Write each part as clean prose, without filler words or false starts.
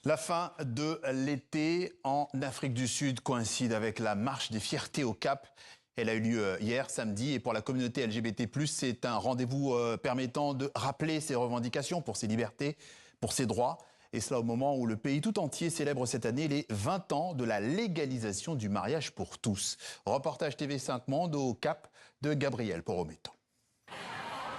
La fin de l'été en Afrique du Sud coïncide avec la marche des fiertés au Cap. Elle a eu lieu hier, samedi, et pour la communauté LGBT+, c'est un rendez-vous permettant de rappeler ses revendications pour ses libertés, pour ses droits. Et cela au moment où le pays tout entier célèbre cette année les 20 ans de la légalisation du mariage pour tous. Reportage TV5 Monde au Cap de Gabriel Porometo.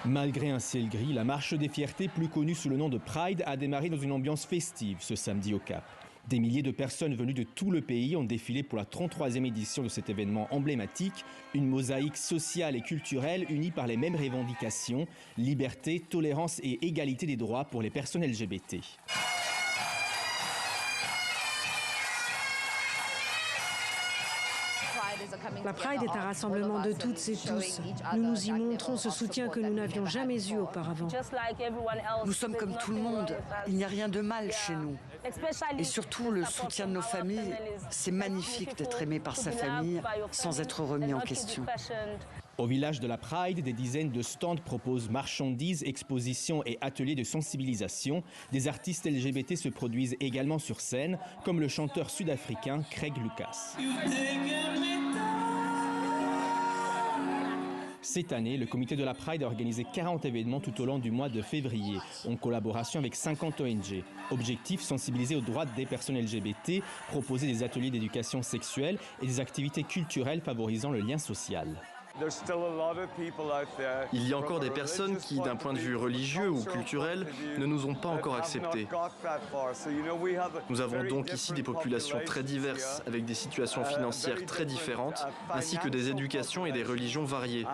Malgré un ciel gris, la marche des fiertés, plus connue sous le nom de Pride, a démarré dans une ambiance festive ce samedi au Cap. Des milliers de personnes venues de tout le pays ont défilé pour la 33e édition de cet événement emblématique, une mosaïque sociale et culturelle unie par les mêmes revendications, liberté, tolérance et égalité des droits pour les personnes LGBT. La Pride est un rassemblement de toutes et tous. Nous nous y montrons ce soutien que nous n'avions jamais eu auparavant. Nous sommes comme tout le monde. Il n'y a rien de mal chez nous. Et surtout, le soutien de nos familles. C'est magnifique d'être aimé par sa famille sans être remis en question. Au village de la Pride, des dizaines de stands proposent marchandises, expositions et ateliers de sensibilisation. Des artistes LGBT se produisent également sur scène, comme le chanteur sud-africain Craig Lucas. Cette année, le comité de la Pride a organisé 40 événements tout au long du mois de février, en collaboration avec 50 ONG. Objectif, sensibiliser aux droits des personnes LGBT, proposer des ateliers d'éducation sexuelle et des activités culturelles favorisant le lien social. Il y a encore des personnes qui, d'un point de vue religieux ou culturel, ne nous ont pas encore acceptés. Nous avons donc ici des populations très diverses, avec des situations financières très différentes, ainsi que des éducations et des religions variées.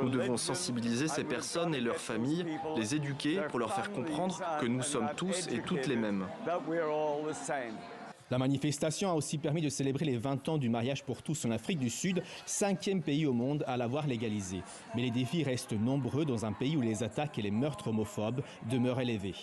Nous devons sensibiliser ces personnes et leurs familles, les éduquer pour leur faire comprendre que nous sommes tous et toutes les mêmes. La manifestation a aussi permis de célébrer les 20 ans du mariage pour tous en Afrique du Sud, 5e pays au monde à l'avoir légalisé. Mais les défis restent nombreux dans un pays où les attaques et les meurtres homophobes demeurent élevés.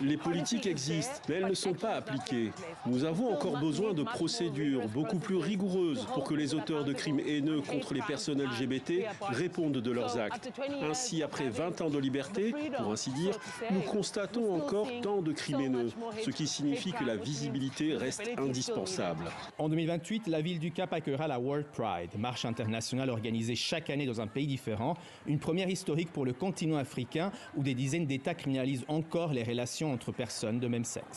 Les politiques existent, mais elles ne sont pas appliquées. Nous avons encore besoin de procédures beaucoup plus rigoureuses pour que les auteurs de crimes haineux contre les personnes LGBT répondent de leurs actes. Ainsi, après 20 ans de liberté, pour ainsi dire, nous constatons encore tant de crimes haineux, ce qui signifie que la visibilité reste indispensable. En 2028, la ville du Cap accueillera la World Pride, marche internationale organisée chaque année dans un pays différent, une première historique pour le continent africain où des dizaines d'États criminalisent encore les relations entre personnes de même sexe.